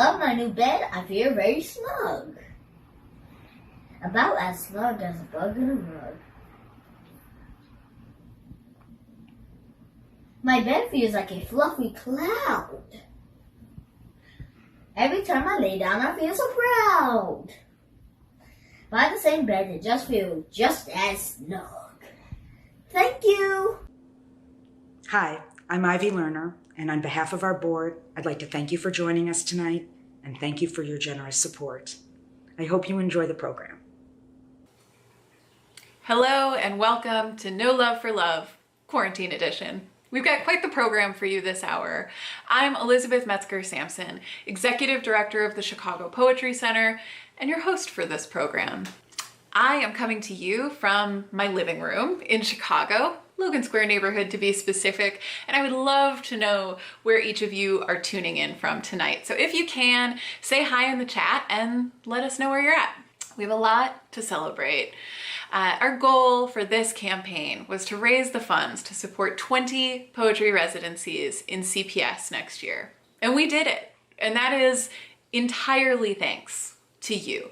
love my new bed. I feel very snug. About as snug as a bug in a rug. My bed feels like a fluffy cloud. Every time I lay down, I feel so proud. By the same bed, it just feels just as snug. Thank you. Hi, I'm Ivy Lerner, and on behalf of our board, I'd like to thank you for joining us tonight and thank you for your generous support. I hope you enjoy the program. Hello and welcome to No Love for Love, Quarantine Edition. We've got quite the program for you this hour. I'm Elizabeth Metzger-Sampson, Executive Director of the Chicago Poetry Center, and your host for this program. I am coming to you from my living room in Chicago, Logan Square neighborhood to be specific, and I would love to know where each of you are tuning in from tonight. So if you can, say hi in the chat and let us know where you're at. We have a lot to celebrate. Our goal for this campaign was to raise the funds to support 20 poetry residencies in CPS next year. And we did it. And that is entirely thanks to you.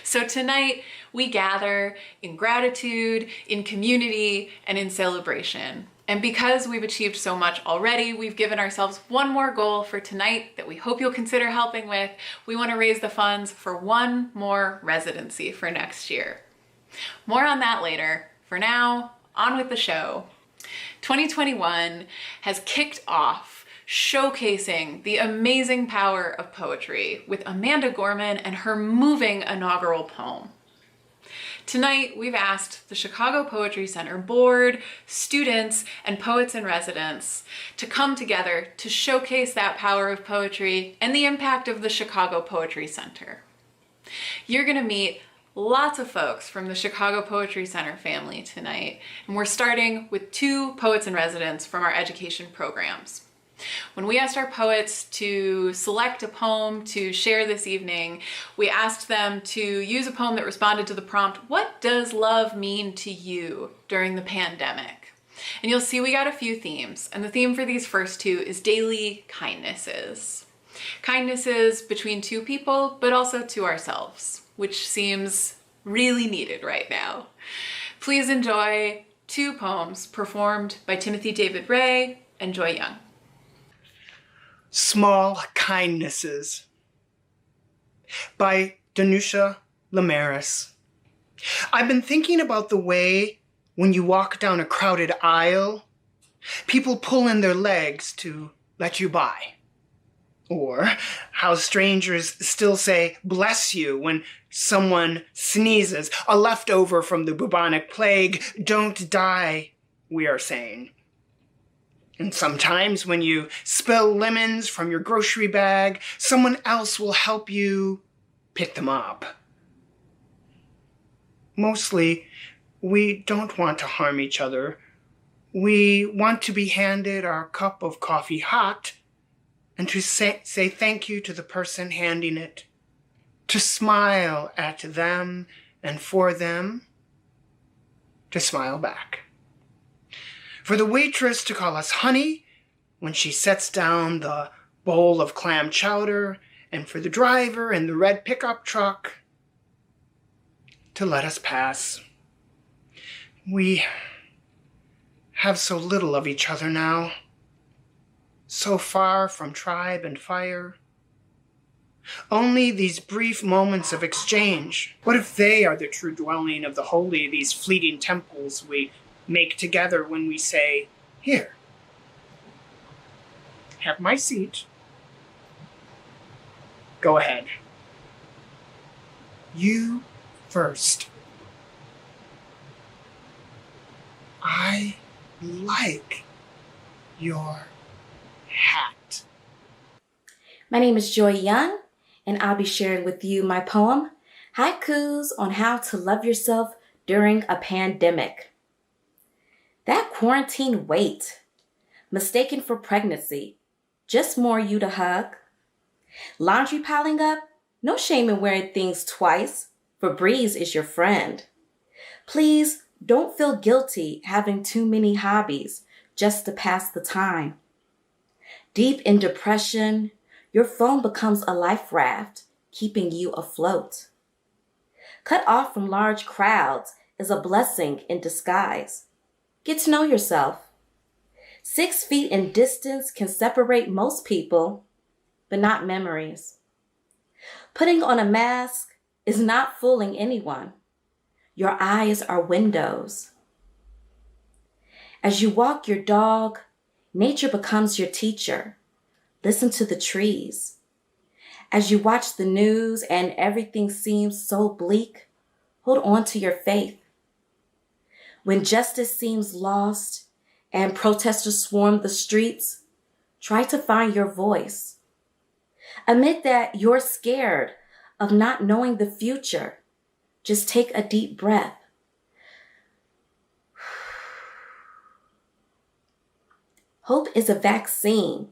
So tonight we gather in gratitude, in community, and in celebration. And because we've achieved so much already, we've given ourselves one more goal for tonight that we hope you'll consider helping with. We want to raise the funds for one more residency for next year. More on that later. For now, on with the show. 2021 has kicked off showcasing the amazing power of poetry with Amanda Gorman and her moving inaugural poem. Tonight, we've asked the Chicago Poetry Center board, students, and poets in residence to come together to showcase that power of poetry and the impact of the Chicago Poetry Center. You're going to meet lots of folks from the Chicago Poetry Center family tonight, and we're starting with 2 poets in residence from our education programs. When we asked our poets to select a poem to share this evening, we asked them to use a poem that responded to the prompt, "What does love mean to you during the pandemic?" And you'll see we got a few themes, and the theme for these first 2 is daily kindnesses. Kindnesses between 2 people, but also to ourselves, which seems really needed right now. Please enjoy 2 poems performed by Timothy David Ray and Joy Young. Small Kindnesses by Danusha Lamaris. I've been thinking about the way when you walk down a crowded aisle, people pull in their legs to let you by. Or how strangers still say, "bless you," when someone sneezes, a leftover from the bubonic plague. Don't die, we are saying. And sometimes when you spill lemons from your grocery bag, someone else will help you pick them up. Mostly, we don't want to harm each other. We want to be handed our cup of coffee hot and to say thank you to the person handing it, to smile at them and for them, to smile back. For the waitress to call us honey when she sets down the bowl of clam chowder, and for the driver in the red pickup truck to let us pass. We have so little of each other now, so far from tribe and fire. Only these brief moments of exchange. What if they are the true dwelling of the holy, these fleeting temples we make together when we say, "Here, have my seat. Go ahead. You first. I like your hat." My name is Joy Young, and I'll be sharing with you my poem, Haikus on How to Love Yourself During a Pandemic. That quarantine weight, mistaken for pregnancy, just more you to hug. Laundry piling up, no shame in wearing things twice, Febreze is your friend. Please don't feel guilty having too many hobbies just to pass the time. Deep in depression, your phone becomes a life raft, keeping you afloat. Cut off from large crowds is a blessing in disguise. Get to know yourself. 6 feet in distance can separate most people, but not memories. Putting on a mask is not fooling anyone. Your eyes are windows. As you walk your dog, nature becomes your teacher. Listen to the trees. As you watch the news and everything seems so bleak, hold on to your faith. When justice seems lost and protesters swarm the streets, try to find your voice. Admit that you're scared of not knowing the future. Just take a deep breath. Hope is a vaccine.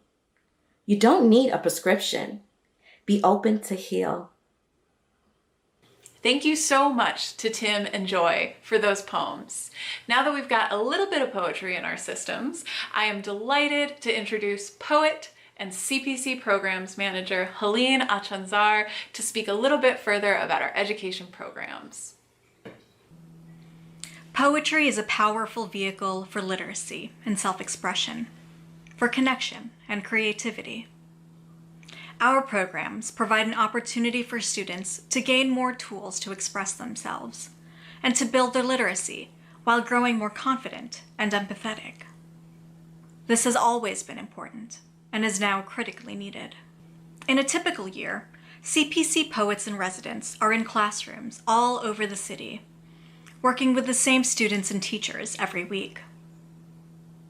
You don't need a prescription. Be open to heal. Thank you so much to Tim and Joy for those poems. Now that we've got a little bit of poetry in our systems, I am delighted to introduce poet and CPC Programs Manager Helene Achanzar to speak a little bit further about our education programs. Poetry is a powerful vehicle for literacy and self-expression, for connection and creativity. Our programs provide an opportunity for students to gain more tools to express themselves and to build their literacy while growing more confident and empathetic. This has always been important and is now critically needed. In a typical year, CPC poets and residents are in classrooms all over the city, working with the same students and teachers every week.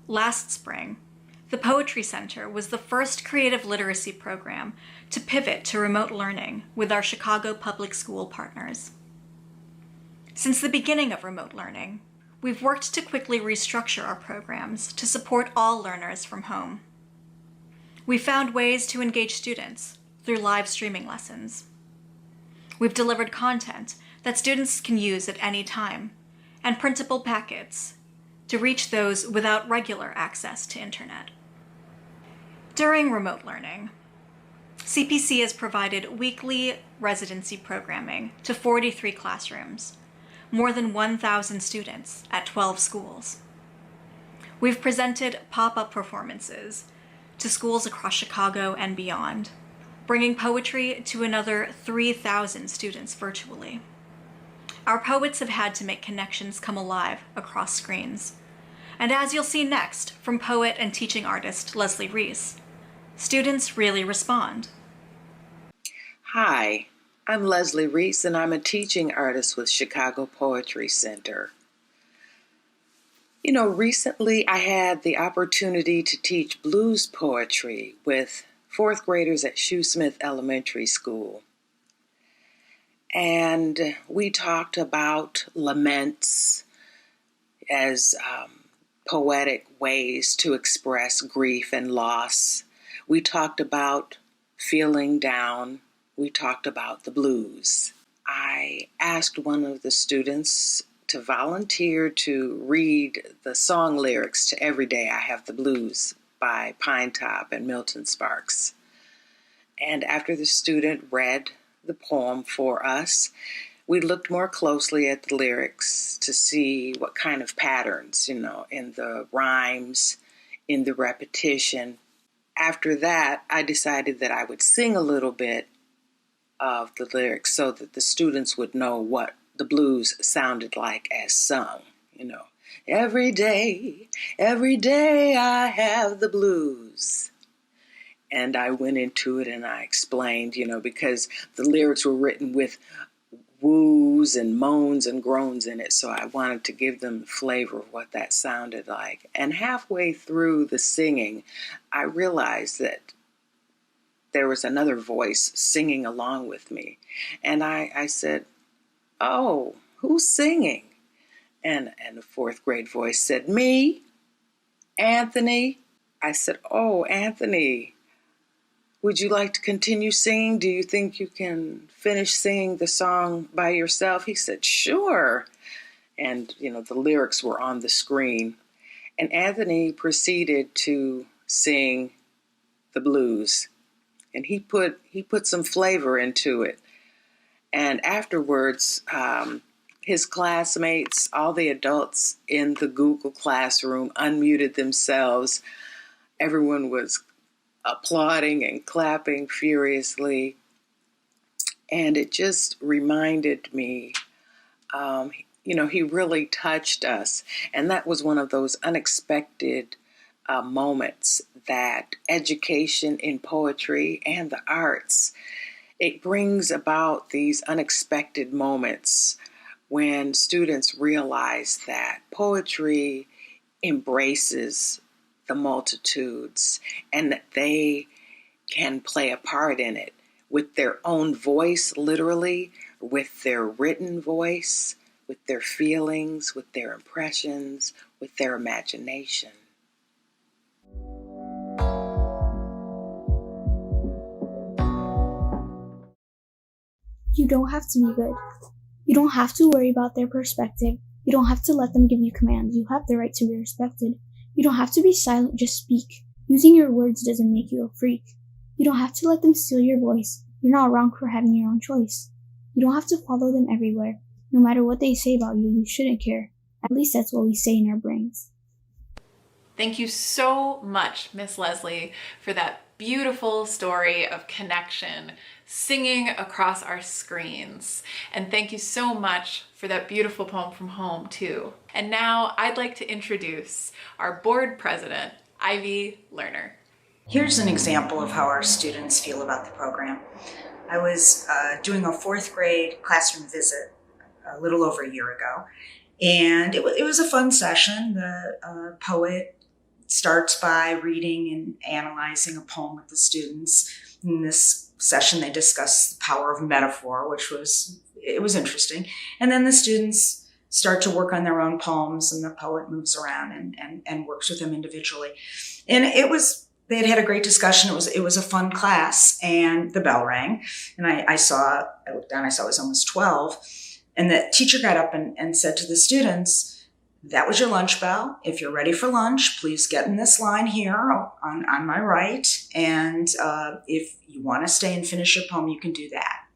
Last spring, the Poetry Center was the first creative literacy program to pivot to remote learning with our Chicago Public School partners. Since the beginning of remote learning, we've worked to quickly restructure our programs to support all learners from home. We found ways to engage students through live streaming lessons. We've delivered content that students can use at any time and printable packets to reach those without regular access to internet. During remote learning, CPC has provided weekly residency programming to 43 classrooms, more than 1,000 students at 12 schools. We've presented pop-up performances to schools across Chicago and beyond, bringing poetry to another 3,000 students virtually. Our poets have had to make connections come alive across screens. And as you'll see next from poet and teaching artist Leslie Reese, students really respond. Hi, I'm Leslie Reese, and I'm a teaching artist with Chicago Poetry Center. You know, recently I had the opportunity to teach blues poetry with 4th graders at Shoesmith Elementary School. And we talked about laments as poetic ways to express grief and loss. We talked about feeling down. We talked about the blues. I asked one of the students to volunteer to read the song lyrics to Every Day I Have the Blues by Pine Top and Milton Sparks. And after the student read the poem for us, we looked more closely at the lyrics to see what kind of patterns, in the rhymes, in the repetition. After that, I decided that I would sing a little bit of the lyrics so that the students would know what the blues sounded like as sung. Every day I have the blues. And I went into it and I explained, because the lyrics were written with woos and moans and groans in it. So I wanted to give them the flavor of what that sounded like. And halfway through the singing, I realized that there was another voice singing along with me. And I said, "Oh, who's singing?" And the 4th grade voice said, "Me, Anthony." I said, "Oh, Anthony, would you like to continue singing? Do you think you can finish singing the song by yourself?" He said, "Sure." And, the lyrics were on the screen. And Anthony proceeded to sing the blues. And he put some flavor into it. And afterwards, his classmates, all the adults in the Google Classroom unmuted themselves. Everyone was applauding and clapping furiously. And it just reminded me, he really touched us. And that was one of those unexpected moments that education in poetry and the arts, it brings about these unexpected moments when students realize that poetry embraces the multitudes and that they can play a part in it with their own voice, literally, with their written voice, with their feelings, with their impressions, with their imagination. You don't have to be good. You don't have to worry about their perspective. You don't have to let them give you commands. You have the right to be respected. You don't have to be silent, just speak. Using your words doesn't make you a freak. You don't have to let them steal your voice. You're not wrong for having your own choice. You don't have to follow them everywhere. No matter what they say about you, you shouldn't care. At least that's what we say in our brains. Thank you so much, Miss Leslie, for that beautiful story of connection singing across our screens. And thank you so much for that beautiful poem from home, too. And now I'd like to introduce our board president, Ivy Lerner. Here's an example of how our students feel about the program. I was doing a 4th grade classroom visit a little over a year ago, and it was a fun session. The poet starts by reading and analyzing a poem with the students. In this session, they discuss the power of metaphor, which was interesting. And then the students start to work on their own poems, and the poet moves around and works with them individually. And they had a great discussion. It was a fun class, and the bell rang, and I looked down, I saw it was almost 12. And the teacher got up and said to the students, "That was your lunch bell. If you're ready for lunch, please get in this line here on my right. And if you want to stay and finish your poem, you can do that."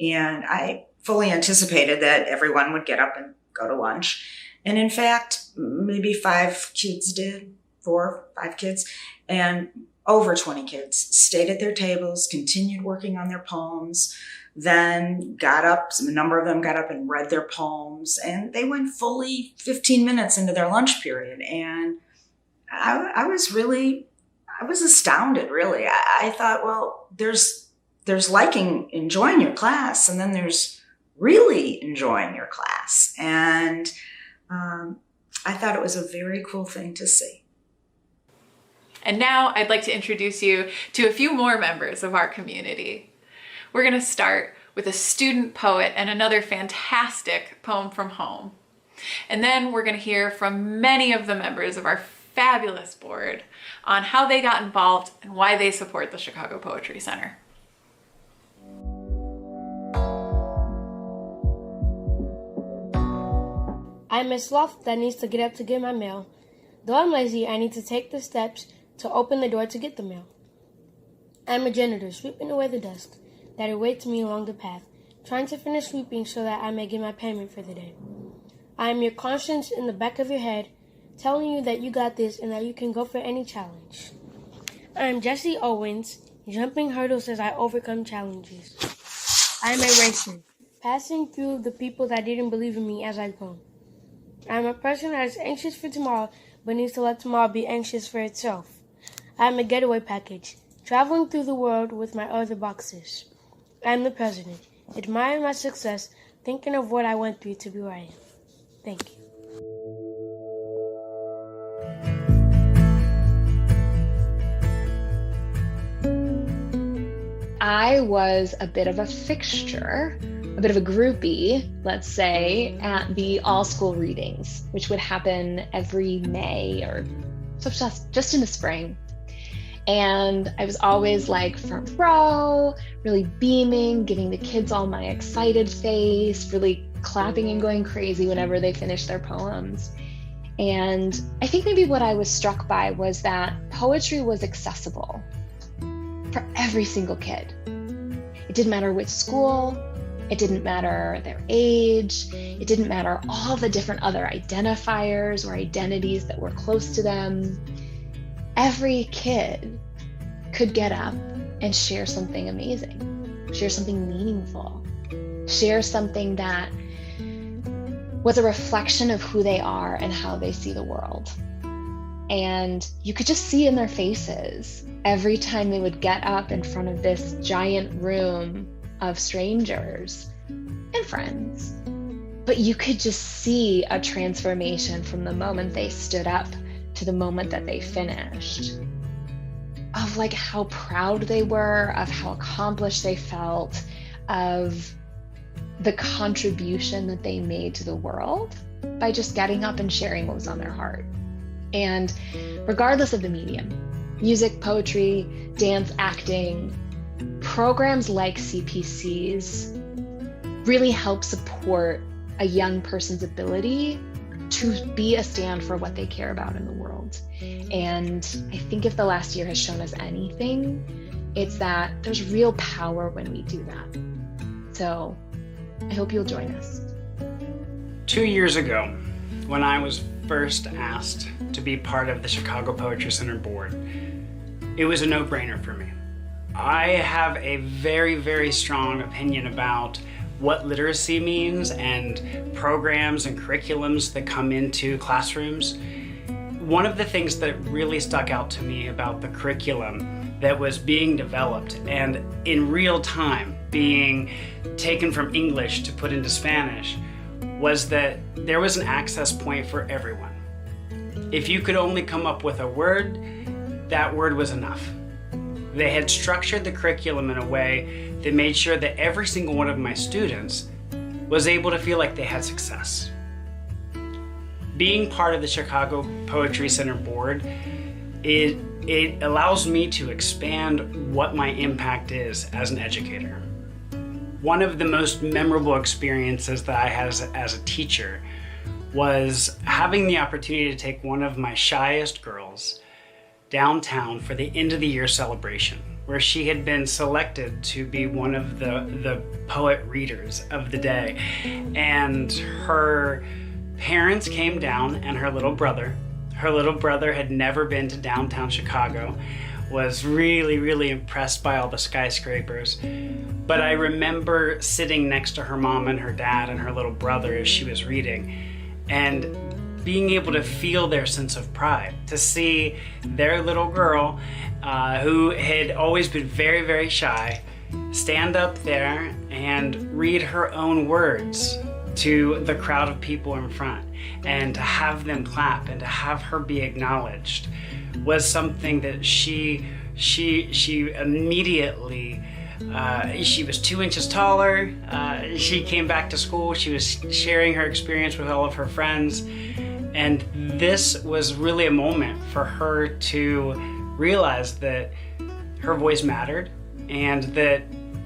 And I fully anticipated that everyone would get up and go to lunch. And in fact, maybe 5 kids did, 4, 5 kids. And over 20 kids stayed at their tables, continued working on their poems, then got up, a number of them got up and read their poems, and they went fully 15 minutes into their lunch period. And I was astounded, really. I thought, well, there's enjoying your class, and then there's really enjoying your class. And I thought it was a very cool thing to see. And now I'd like to introduce you to a few more members of our community. We're going to start with a student poet and another fantastic poem from home. And then we're going to hear from many of the members of our fabulous board on how they got involved and why they support the Chicago Poetry Center. I'm a sloth that needs to get up to get my mail. Though I'm lazy, I need to take the steps to open the door to get the mail. I'm a janitor, sweeping away the dust that awaits me along the path, trying to finish sweeping so that I may get my payment for the day. I am your conscience in the back of your head, telling you that you got this and that you can go for any challenge. I am Jesse Owens, jumping hurdles as I overcome challenges. I am a racer, passing through the people that didn't believe in me as I go. I am a person that is anxious for tomorrow, but needs to let tomorrow be anxious for itself. I am a getaway package, traveling through the world with my other boxes. I am the president, admiring my success, thinking of what I went through to be where I am. Thank you. I was a bit of a fixture, a bit of a groupie, let's say, at the all-school readings, which would happen every May or so just in the spring. And I was always like front row, really beaming, giving the kids all my excited face, really clapping and going crazy whenever they finished their poems. And I think maybe what I was struck by was that poetry was accessible. for every single kid. It didn't matter which school, it didn't matter their age, it didn't matter all the different other identifiers or identities that were close to them. Every kid could get up and share something amazing, share something meaningful, share something that was a reflection of who they are and how they see the world. And you could just see in their faces every time they would get up in front of this giant room of strangers and friends. But you could just see a transformation from the moment they stood up to the moment that they finished, of like how proud they were, of how accomplished they felt, of the contribution that they made to the world by just getting up and sharing what was on their heart. And regardless of the medium, music, poetry, dance, acting, programs like CPCs really help support a young person's ability to be a stand for what they care about in the world. And I think if the last year has shown us anything, it's that there's real power when we do that. So I hope you'll join us. 2 years ago, when I was first asked to be part of the Chicago Poetry Center board, it was a no-brainer for me. I have a very, very strong opinion about what literacy means and programs and curriculums that come into classrooms. One of the things that really stuck out to me about the curriculum that was being developed and in real time being taken from English to put into Spanish was that there was an access point for everyone. If you could only come up with a word, that word was enough. They had structured the curriculum in a way that made sure that every single one of my students was able to feel like they had success. Being part of the Chicago Poetry Center board, it allows me to expand what my impact is as an educator. One of the most memorable experiences that I had as a teacher was having the opportunity to take one of my shyest girls downtown for the end of the year celebration, where she had been selected to be one of the poet readers of the day. And her parents came down and her little brother had never been to downtown Chicago, was really, really impressed by all the skyscrapers. But I remember sitting next to her mom and her dad and her little brother as she was reading, and being able to feel their sense of pride, to see their little girl, who had always been very, very shy, stand up there and read her own words to the crowd of people in front, and to have them clap and to have her be acknowledged was something that she immediately, she was 2 inches taller. She came back to school. She was sharing her experience with all of her friends. And this was really a moment for her to realize that her voice mattered and that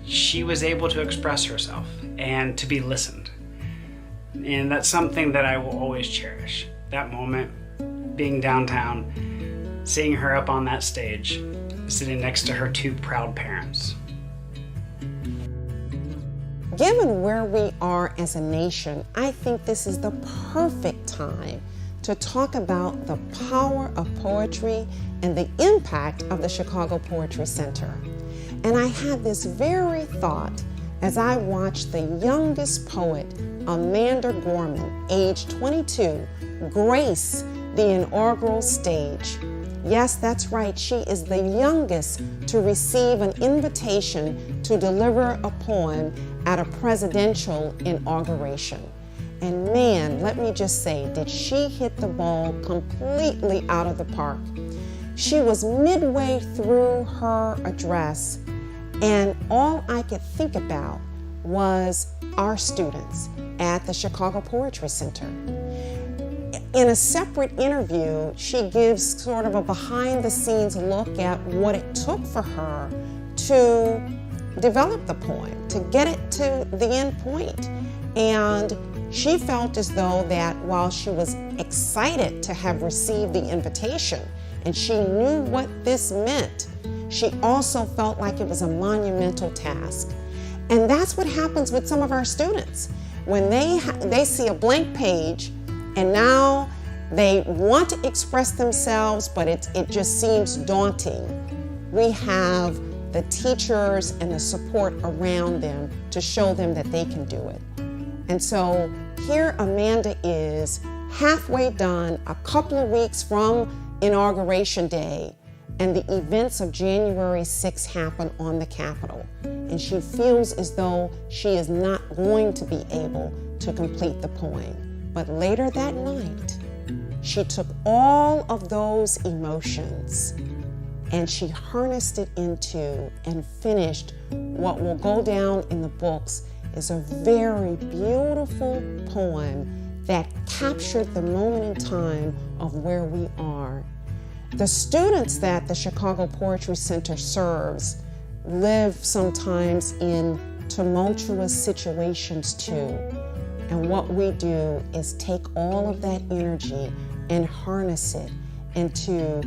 she was able to express herself and to be listened. And that's something that I will always cherish. That moment, being downtown, seeing her up on that stage, sitting next to her two proud parents. Given where we are as a nation, I think this is the perfect time to talk about the power of poetry and the impact of the Chicago Poetry Center. And I had this very thought as I watched the youngest poet, Amanda Gorman, age 22, grace the inaugural stage. Yes, that's right, she is the youngest to receive an invitation to deliver a poem at a presidential inauguration. And man, let me just say, did she hit the ball completely out of the park. She was midway through her address, and all I could think about was our students at the Chicago Poetry Center. In a separate interview, she gives sort of a behind-the-scenes look at what it took for her to develop the poem, to get it to the end point. And she felt as though that while she was excited to have received the invitation, and she knew what this meant, she also felt like it was a monumental task. And that's what happens with some of our students. When they see a blank page and now they want to express themselves, but it just seems daunting, we have the teachers and the support around them to show them that they can do it. And so here Amanda is halfway done, a couple of weeks from Inauguration Day, and the events of January 6th happen on the Capitol. And she feels as though she is not going to be able to complete the poem. But later that night, she took all of those emotions and she harnessed it into and finished what will go down in the books as a very beautiful poem that captured the moment in time of where we are. The students that the Chicago Poetry Center serves live sometimes in tumultuous situations too. And what we do is take all of that energy and harness it into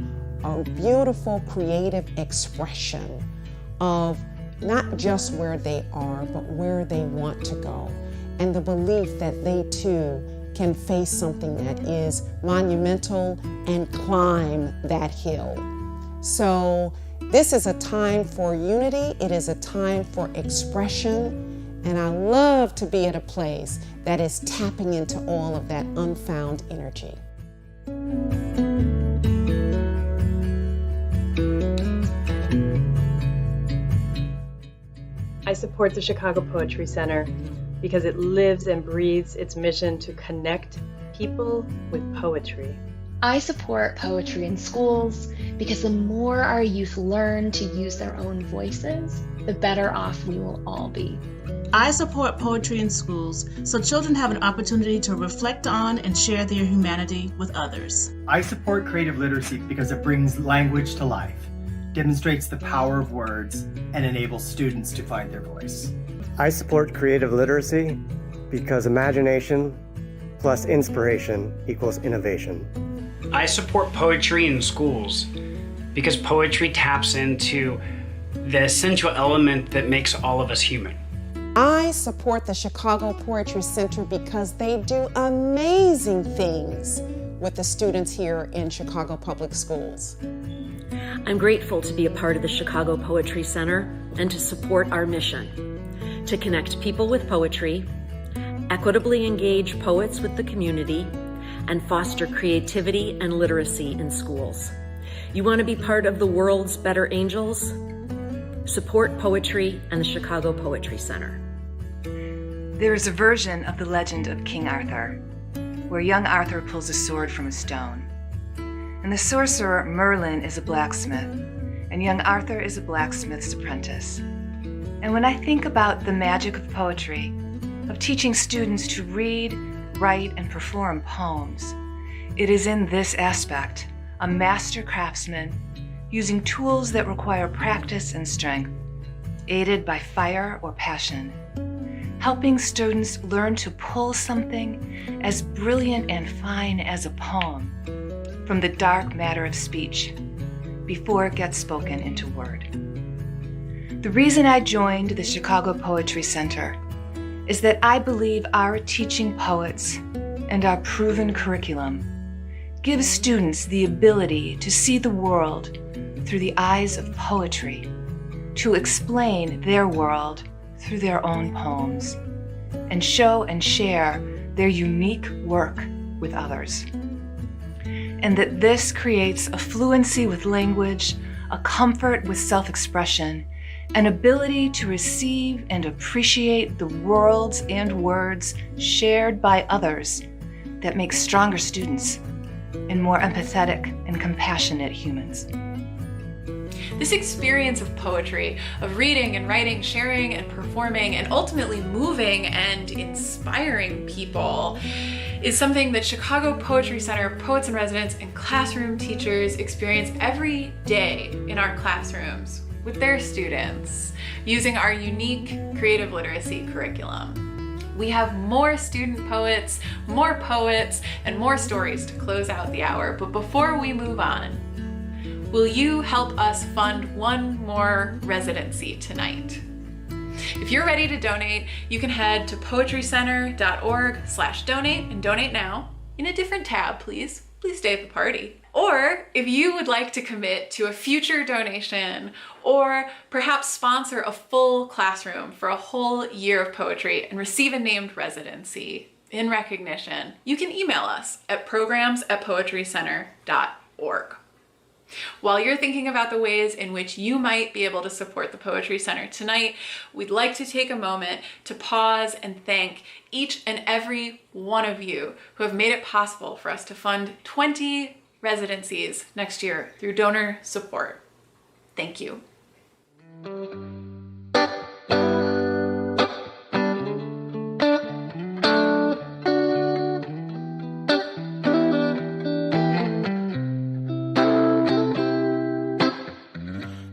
a beautiful creative expression of not just where they are, but where they want to go. And the belief that they too can face something that is monumental and climb that hill. So this is a time for unity, it is a time for expression, and I love to be at a place that is tapping into all of that unfound energy. I support the Chicago Poetry Center because it lives and breathes its mission to connect people with poetry. I support poetry in schools because the more our youth learn to use their own voices, the better off we will all be. I support poetry in schools so children have an opportunity to reflect on and share their humanity with others. I support creative literacy because it brings language to life, demonstrates the power of words, and enables students to find their voice. I support creative literacy because imagination plus inspiration equals innovation. I support poetry in schools because poetry taps into the essential element that makes all of us human. I support the Chicago Poetry Center because they do amazing things with the students here in Chicago Public Schools. I'm grateful to be a part of the Chicago Poetry Center and to support our mission to connect people with poetry, equitably engage poets with the community, and foster creativity and literacy in schools. You want to be part of the world's better angels? Support poetry and the Chicago Poetry Center. There is a version of the legend of King Arthur, where young Arthur pulls a sword from a stone. And the sorcerer Merlin is a blacksmith, and young Arthur is a blacksmith's apprentice. And when I think about the magic of poetry, of teaching students to read, write, and perform poems, it is in this aspect, a master craftsman using tools that require practice and strength, aided by fire or passion, helping students learn to pull something as brilliant and fine as a poem from the dark matter of speech before it gets spoken into word. The reason I joined the Chicago Poetry Center is that I believe our teaching poets and our proven curriculum gives students the ability to see the world through the eyes of poetry, to explain their world through their own poems, and show and share their unique work with others. And that this creates a fluency with language, a comfort with self-expression, an ability to receive and appreciate the worlds and words shared by others that makes stronger students and more empathetic and compassionate humans. This experience of poetry, of reading and writing, sharing and performing, and ultimately moving and inspiring people is something that Chicago Poetry Center poets in residence and classroom teachers experience every day in our classrooms with their students using our unique creative literacy curriculum. We have more student poets, and more stories to close out the hour. But before we move on, will you help us fund one more residency tonight? If you're ready to donate, you can head to poetrycenter.org/donate and donate now in a different tab, please. Please stay at the party. Or if you would like to commit to a future donation or perhaps sponsor a full classroom for a whole year of poetry and receive a named residency in recognition, you can email us at programs@poetrycenter.org. While you're thinking about the ways in which you might be able to support the Poetry Center tonight, we'd like to take a moment to pause and thank each and every one of you who have made it possible for us to fund 20 residencies next year through donor support. Thank you.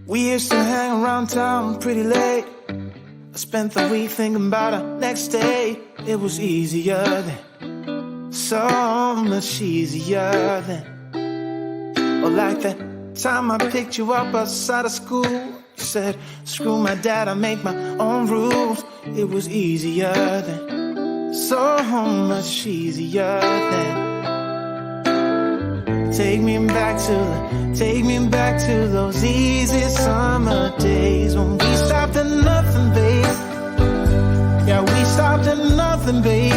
We used to hang around town pretty late. I spent the week thinking about our next day. It was easier then, so much easier then. Or like that time I picked you up outside of school. You said, screw my dad, I make my own rules. It was easier then, so much easier then. Take me back to those easy summer days when we stopped at nothing, babe. Yeah, we stopped at nothing, baby.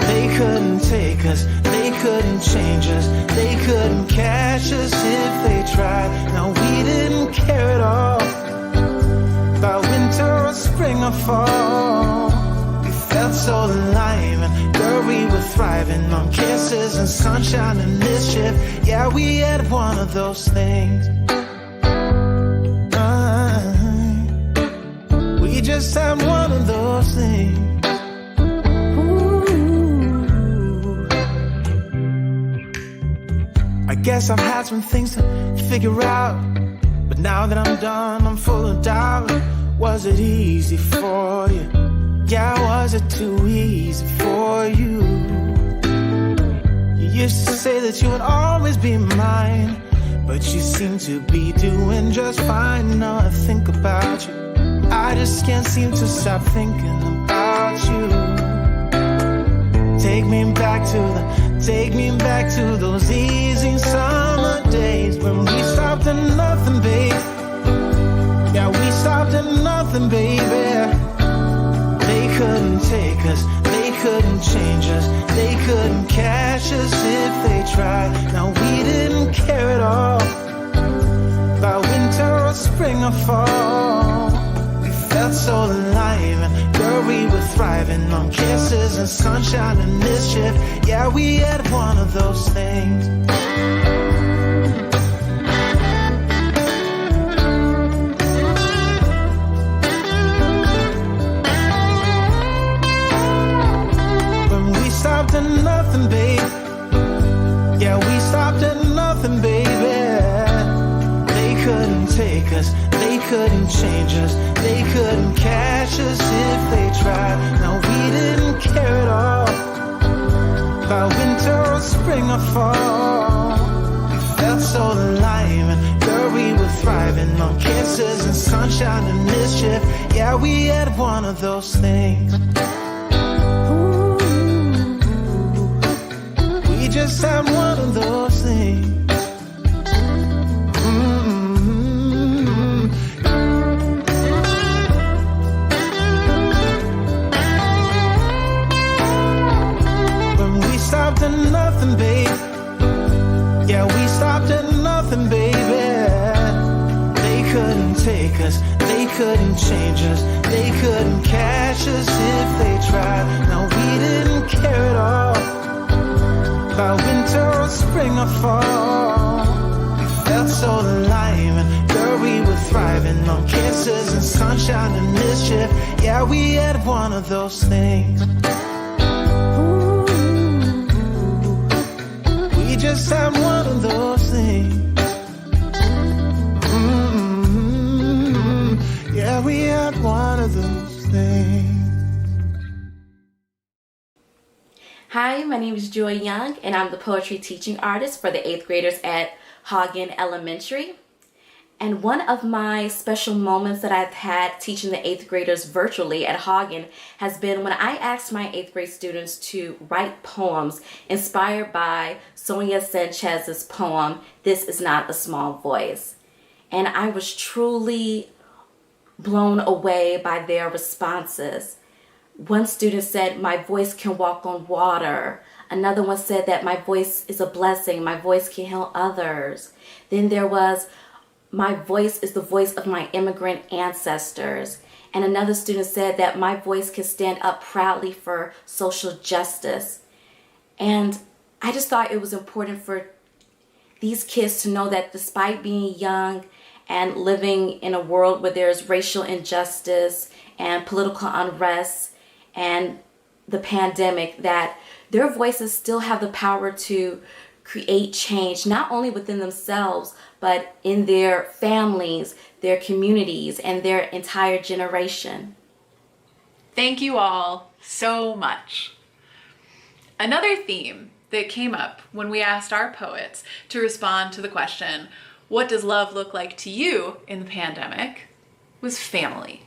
They couldn't take us, they couldn't change us, they couldn't catch us if they tried. No, we didn't care at all about winter or spring or fall. We felt so alive, and girl, we were thriving on kisses and sunshine and mischief. Yeah, we had one of those things. We just had one of those things. I guess I've had some things to figure out, but now that I'm done, I'm full of doubt. Was it easy for you? Yeah, was it too easy for you? You used to say that you would always be mine, but you seem to be doing just fine. Now I think about you, I just can't seem to stop thinking about you. Take me back to those easy summer days when we stopped at nothing, babe. Yeah, we stopped at nothing, baby. They couldn't take us, they couldn't change us, they couldn't catch us if they tried. Now we didn't care at all about winter or spring or fall. We felt so alive, and girl, we were thriving on kisses and sunshine and mischief. Yeah, we had one of those things. Stopped at nothing, babe. Yeah, we stopped at nothing, baby. They couldn't take us, they couldn't change us, they couldn't catch us if they tried. No, we didn't care at all about winter or spring or fall. We felt so alive, and girl, we were thriving on kisses and sunshine and mischief. Yeah, we had one of those things. Just had one of those things. When we stopped at nothing, babe. Yeah, we stopped at nothing, baby. They couldn't take us, they couldn't change us, they couldn't catch us if they tried. No, we didn't care at all about winter or spring or fall. We felt so alive, and girl, we were thriving on kisses and sunshine and mischief. Yeah, we had one of those things. We just had one of those things. Yeah, we had one of those things. Hi, my name is Joy Young, and I'm the poetry teaching artist for the 8th graders at Hagen Elementary. And one of my special moments that I've had teaching the 8th graders virtually at Hagen has been when I asked my 8th grade students to write poems inspired by Sonia Sanchez's poem, This Is Not a Small Voice. And I was truly blown away by their responses. One student said, my voice can walk on water. Another one said that my voice is a blessing. My voice can heal others. Then there was, my voice is the voice of my immigrant ancestors. And another student said that my voice can stand up proudly for social justice. And I just thought it was important for these kids to know that despite being young and living in a world where there's racial injustice and political unrest and the pandemic, that their voices still have the power to create change, not only within themselves, but in their families, their communities, and their entire generation. Thank you all so much. Another theme that came up when we asked our poets to respond to the question, what does love look like to you in the pandemic, was family.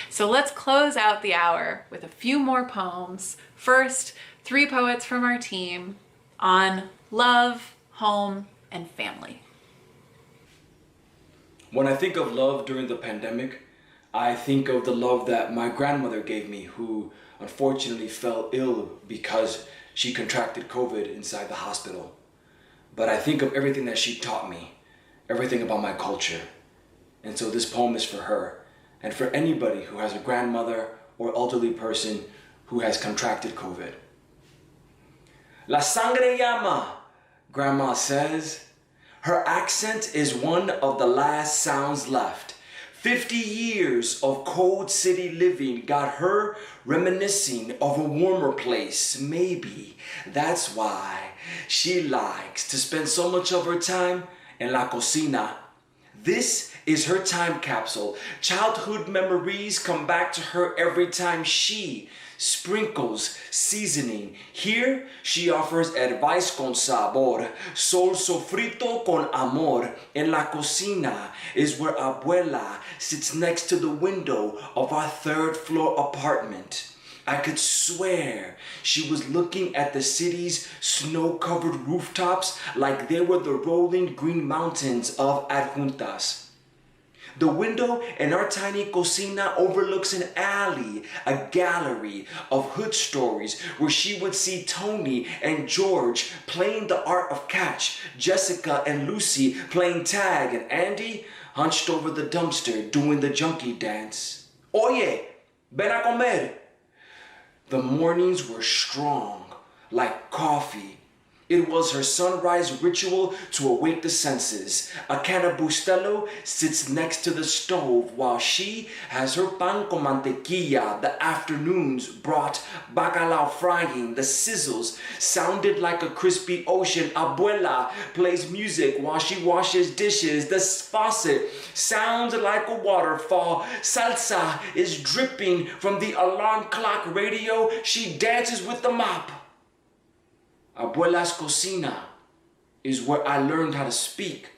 So let's close out the hour with a few more poems. First, 3 poets from our team on love, home, and family. When I think of love during the pandemic, I think of the love that my grandmother gave me, who unfortunately fell ill because she contracted COVID inside the hospital. But I think of everything that she taught me, everything about my culture. And so this poem is for her, and for anybody who has a grandmother or elderly person who has contracted COVID. La sangre llama, Grandma says. Her accent is one of the last sounds left. 50 years of cold city living got her reminiscing of a warmer place. Maybe that's why she likes to spend so much of her time in la cocina. This is her time capsule. Childhood memories come back to her every time she sprinkles seasoning. Here she offers advice con sabor. Sol sofrito con amor. En la cocina is where abuela sits next to the window of our 3rd floor apartment. I could swear she was looking at the city's snow-covered rooftops like they were the rolling green mountains of Adjuntas. The window in our tiny cocina overlooks an alley, a gallery of hood stories where she would see Tony and George playing the art of catch, Jessica and Lucy playing tag, and Andy hunched over the dumpster doing the junkie dance. Oye, ven a comer. The mornings were strong, like coffee. It was her sunrise ritual to awake the senses. A can of Bustelo sits next to the stove while she has her pan con mantequilla. The afternoons brought bacalao frying. The sizzles sounded like a crispy ocean. Abuela plays music while she washes dishes. The faucet sounds like a waterfall. Salsa is dripping from the alarm clock radio. She dances with the mop. Abuela's cocina is where I learned how to speak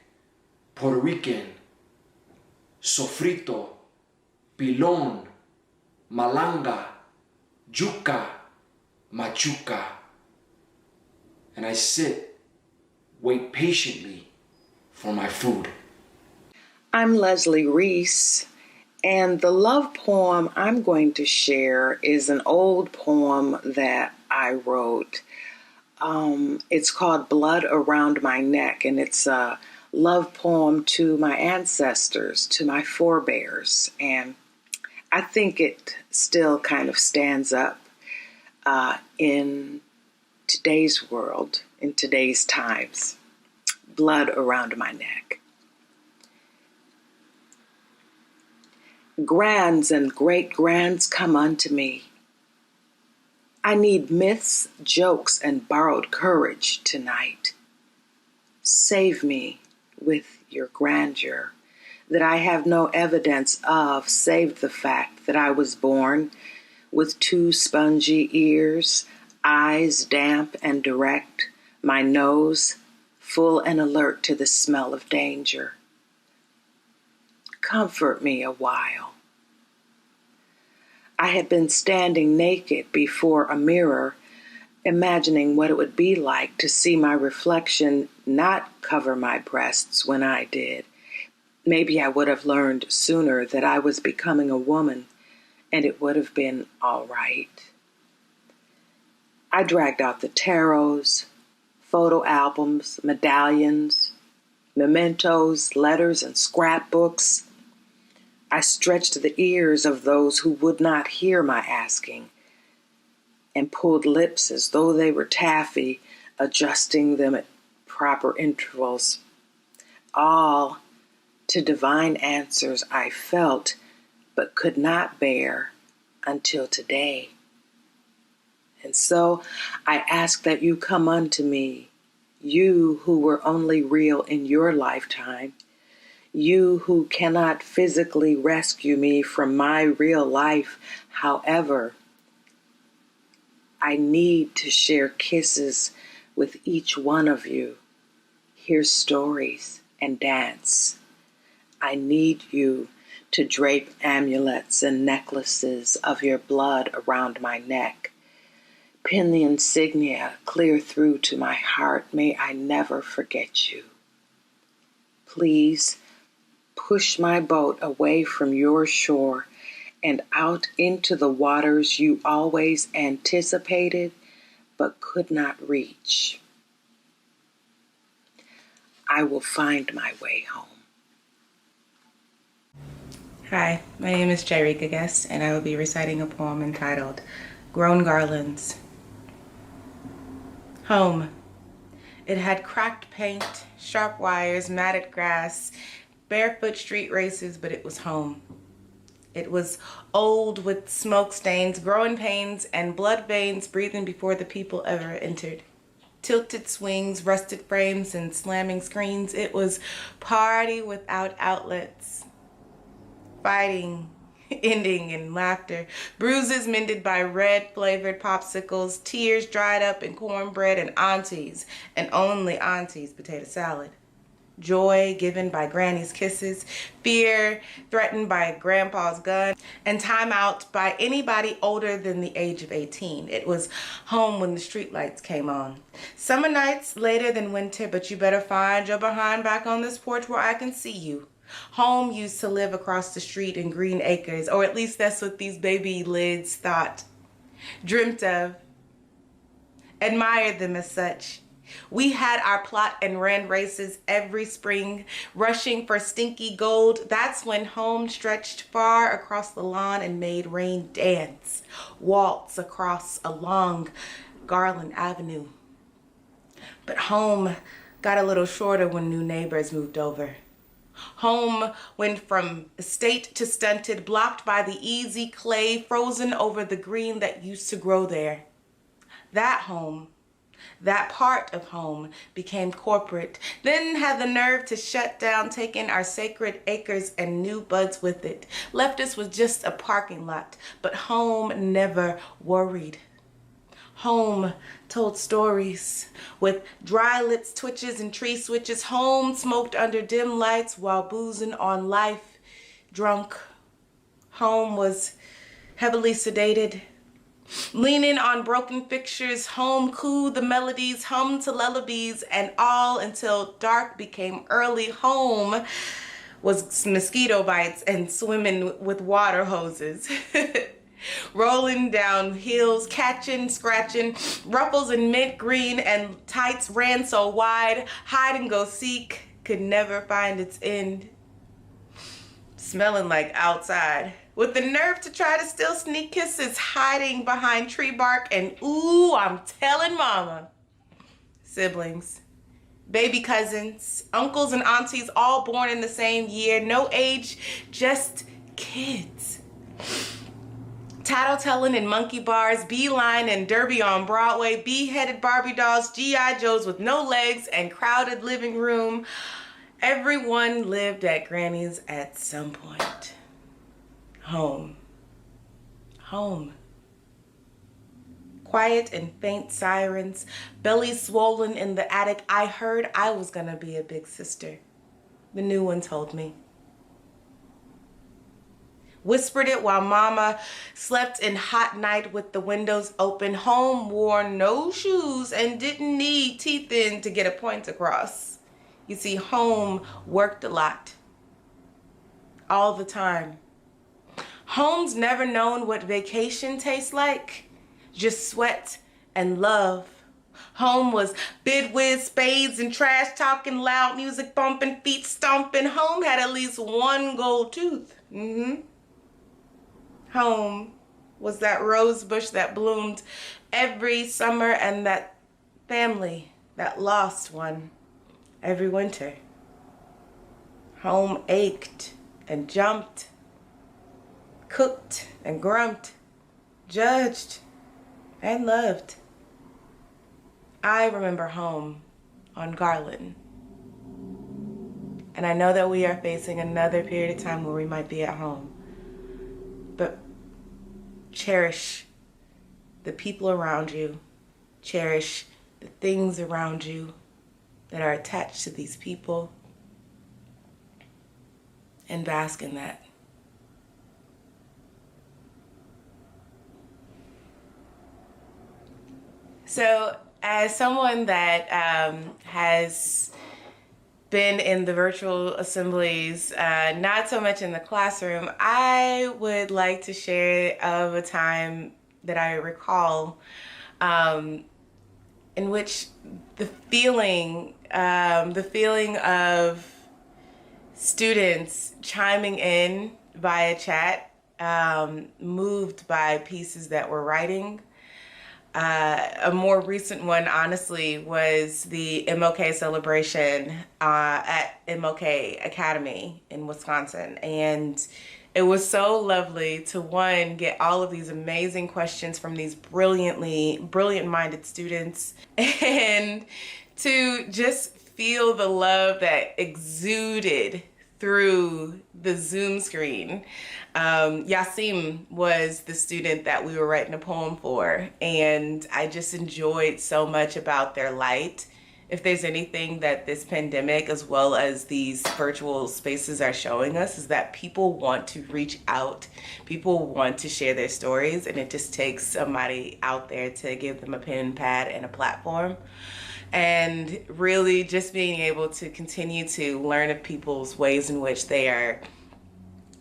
Puerto Rican, sofrito, pilon, malanga, yuca, machuca. And I wait patiently for my food. I'm Leslie Reese, and the love poem I'm going to share is an old poem that I wrote. It's called Blood Around My Neck, and it's a love poem to my ancestors, to my forebears. And I think it still kind of stands up in today's world, in today's times. Blood around my neck. Grands and great-grands come unto me. I need myths, jokes, and borrowed courage tonight. Save me with your grandeur that I have no evidence of, save the fact that I was born with 2 spongy ears, eyes damp and direct, my nose full and alert to the smell of danger. Comfort me a while. I had been standing naked before a mirror, imagining what it would be like to see my reflection not cover my breasts when I did. Maybe I would have learned sooner that I was becoming a woman, and it would have been all right. I dragged out the tarots, photo albums, medallions, mementos, letters, and scrapbooks. I stretched the ears of those who would not hear my asking and pulled lips as though they were taffy, adjusting them at proper intervals. All to divine answers I felt but could not bear until today. And so I ask that you come unto me, you who were only real in your lifetime, you who cannot physically rescue me from my real life. However, I need to share kisses with each one of you, hear stories, and dance. I need you to drape amulets and necklaces of your blood around my neck. Pin the insignia clear through to my heart. May I never forget you. Please push my boat away from your shore and out into the waters you always anticipated but could not reach. I will find my way home. Hi, my name is Jairika Guest, and I will be reciting a poem entitled Grown Garlands. Home. It had cracked paint, sharp wires, matted grass, barefoot street races, but it was home. It was old with smoke stains, growing pains, and blood veins breathing before the people ever entered. Tilted swings, rusted frames, and slamming screens. It was party without outlets. Fighting, ending in laughter. Bruises mended by red-flavored popsicles. Tears dried up in cornbread and aunties, and only aunties' potato salad. Joy given by granny's kisses, fear threatened by grandpa's gun, and time out by anybody older than the age of 18. It was home when the streetlights came on. Summer nights later than winter, but you better find your behind back on this porch where I can see you. Home used to live across the street in Green Acres, or at least that's what these baby lids thought. Dreamt of. Admired them as such. We had our plot and ran races every spring, rushing for stinky gold. That's when home stretched far across the lawn and made rain dance, waltz across a long Garland Avenue. But home got a little shorter when new neighbors moved over. Home went from estate to stunted, blocked by the easy clay, frozen over the green that used to grow there. That home, that part of home, became corporate, then had the nerve to shut down, taking our sacred acres and new buds with it. Left us with just a parking lot, but home never worried. Home told stories with dry lips, twitches, and tree switches. Home smoked under dim lights while boozing on life, drunk. Home was heavily sedated, leaning on broken fixtures. Home cooed the melodies, hummed to lullabies, and all until dark became early. Home was mosquito bites and swimming with water hoses. Rolling down hills, catching, scratching, ruffles in mint green, and tights ran so wide, hide and go seek could never find its end. Smelling like outside, with the nerve to try to steal sneak kisses, hiding behind tree bark, and ooh, I'm telling mama. Siblings, baby cousins, uncles and aunties, all born in the same year, no age, just kids. Tattletelling in monkey bars, beeline and derby on Broadway, bee-headed Barbie dolls, G.I. Joes with no legs, and crowded living room. Everyone lived at Granny's at some point. Home. Home. Quiet and faint sirens, belly swollen in the attic. I heard I was gonna be a big sister. The new one told me. Whispered it while mama slept in hot night with the windows open. Home wore no shoes and didn't need teeth in to get a point across. You see, home worked a lot. All the time. Home's never known what vacation tastes like. Just sweat and love. Home was bid whiz, spades, and trash talking, loud music bumping, feet stomping. Home had at least one gold tooth. Home was that rose bush that bloomed every summer and that family that lost one every winter. Home ached and jumped, cooked and grumped, judged and loved. I remember home on Garland. And I know that we are facing another period of time where we might be at home. But cherish the people around you. Cherish the things around you that are attached to these people. And bask in that. So, as someone that has been in the virtual assemblies, not so much in the classroom, I would like to share of a time that I recall in which the feeling of students chiming in via chat, moved by pieces that we're writing. A more recent one, honestly, was the MLK celebration at MLK Academy in Wisconsin. And it was so lovely to, one, get all of these amazing questions from these brilliant-minded students, and to just feel the love that exuded through the Zoom screen. Yasim was the student that we were writing a poem for, and I just enjoyed so much about their light. If there's anything that this pandemic, as well as these virtual spaces, are showing us, is that people want to reach out, people want to share their stories, and it just takes somebody out there to give them a pen and pad and a platform. And really just being able to continue to learn of people's ways in which they are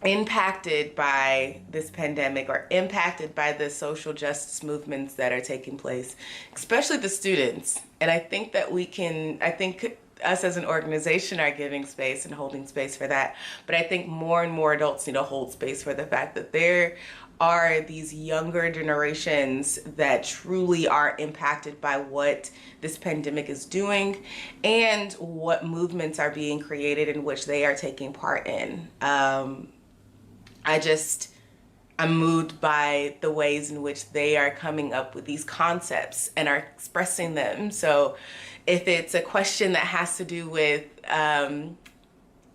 impacted by this pandemic or impacted by the social justice movements that are taking place, especially the students. And I think that I think us as an organization are giving space and holding space for that. But I think more and more adults need to hold space for the fact that there are these younger generations that truly are impacted by what this pandemic is doing and what movements are being created in which they are taking part in. I'm moved by the ways in which they are coming up with these concepts and are expressing them. So if it's a question that has to do with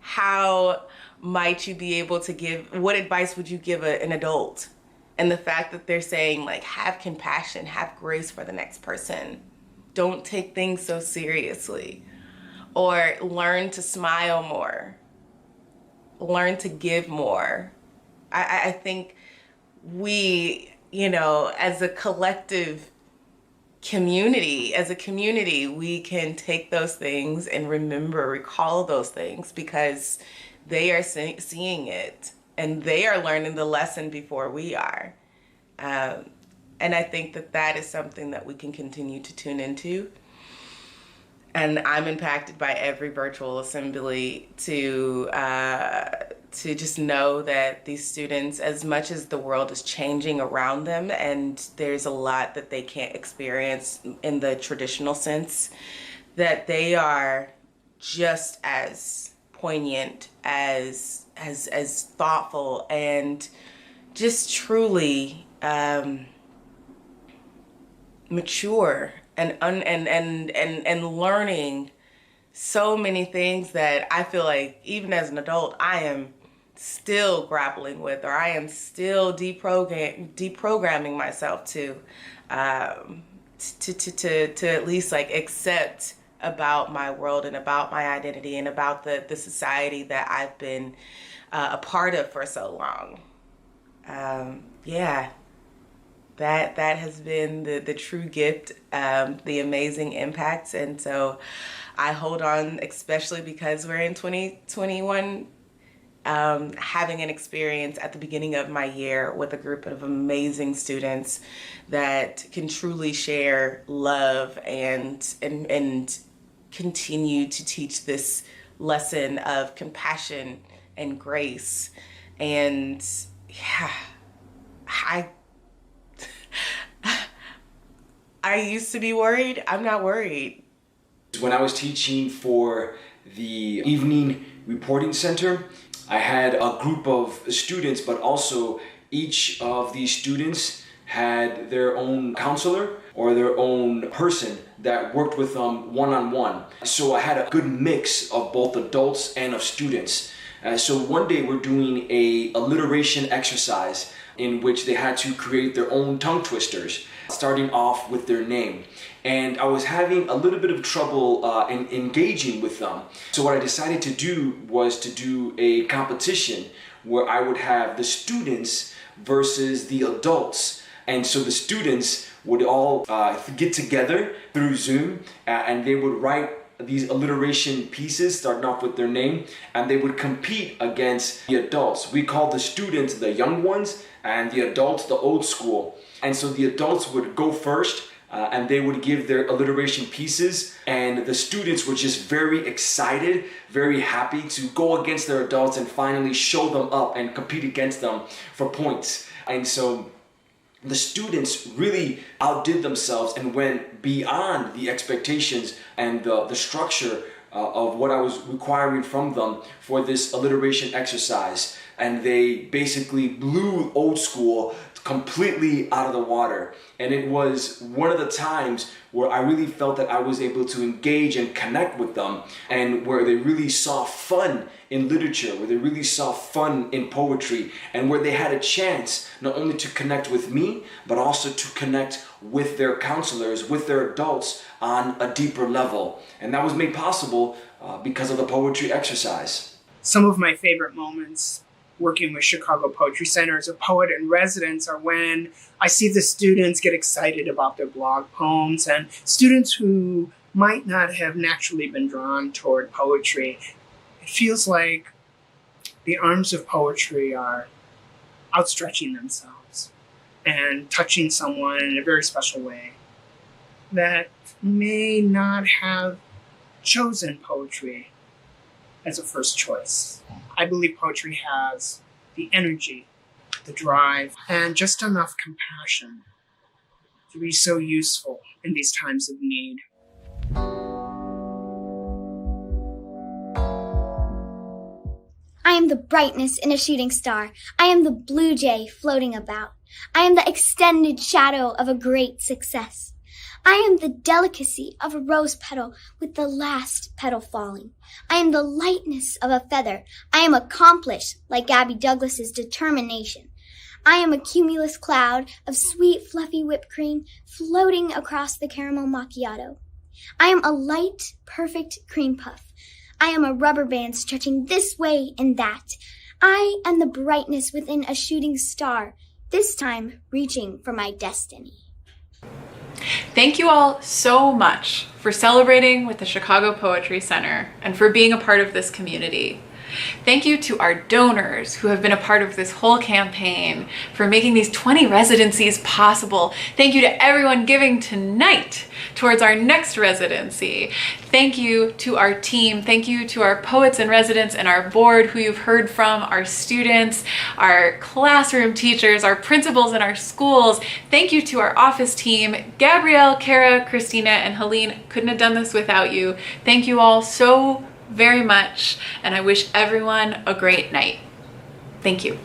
how might you be able to give, what advice would you give an adult? And the fact that they're saying, like, have compassion, have grace for the next person. Don't take things so seriously. Or learn to smile more. Learn to give more. I think we, as a collective community, we can take those things and recall those things, because they are seeing it and they are learning the lesson before we are. And I think that is something that we can continue to tune into. And I'm impacted by every virtual assembly to just know that these students, as much as the world is changing around them and there's a lot that they can't experience in the traditional sense, that they are just as poignant, as thoughtful, and just truly mature and learning so many things that I feel like even as an adult I am still grappling with, or I am still deprogramming myself to. to at least like accept about my world and about my identity and about the society that I've been a part of for so long. Yeah, that has been the true gift, the amazing impacts. And so I hold on, especially because we're in 2021, having an experience at the beginning of my year with a group of amazing students that can truly share love and continue to teach this lesson of compassion and grace. And yeah, I used to be worried. I'm not worried. When I was teaching for the evening reporting center, I had a group of students, but also each of these students had their own counselor or their own person that worked with them one-on-one. So I had a good mix of both adults and of students. So one day we're doing a alliteration exercise in which they had to create their own tongue twisters, starting off with their name. And I was having a little bit of trouble in engaging with them. So what I decided to do was to do a competition where I would have the students versus the adults. And so the students would all get together through Zoom and they would write these alliteration pieces starting off with their name, and they would compete against the adults. We call the students the young ones and the adults the old school. And so the adults would go first and they would give their alliteration pieces, and the students were just very excited, very happy to go against their adults and finally show them up and compete against them for points. And so the students really outdid themselves and went beyond the expectations and the structure of what I was requiring from them for this alliteration exercise. And they basically blew old school completely out of the water. And it was one of the times where I really felt that I was able to engage and connect with them, and where they really saw fun in literature, where they really saw fun in poetry, and where they had a chance not only to connect with me, but also to connect with their counselors, with their adults on a deeper level. And that was made possible because of the poetry exercise. Some of my favorite moments working with Chicago Poetry Center as a poet in residence are when I see the students get excited about their blog poems, and students who might not have naturally been drawn toward poetry. It feels like the arms of poetry are outstretching themselves and touching someone in a very special way that may not have chosen poetry as a first choice. I believe poetry has the energy, the drive, and just enough compassion to be so useful in these times of need. I am the brightness in a shooting star. I am the blue jay floating about. I am the extended shadow of a great success. I am the delicacy of a rose petal with the last petal falling. I am the lightness of a feather. I am accomplished like Gabby Douglas's determination. I am a cumulus cloud of sweet, fluffy whipped cream floating across the caramel macchiato. I am a light, perfect cream puff. I am a rubber band stretching this way and that. I am the brightness within a shooting star, this time reaching for my destiny. Thank you all so much for celebrating with the Chicago Poetry Center and for being a part of this community. Thank you to our donors who have been a part of this whole campaign, for making these 20 residencies possible. Thank you to everyone giving tonight towards our next residency. Thank you to our team. Thank you to our poets in residence and our board who you've heard from, our students, our classroom teachers, our principals in our schools. Thank you to our office team, Gabrielle, Kara, Christina, and Helene. Couldn't have done this without you. Thank you all so very much, and I wish everyone a great night. Thank you.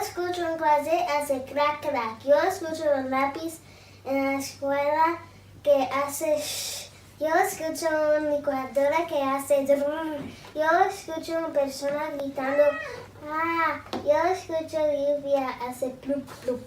escucho en clase hace crack crack. Yo escucho los lápiz en la escuela que hace shh. Yo escucho una licuadora que hace drrrr. Yo escucho una persona gritando ah. Yo escucho lluvia hace plup plup.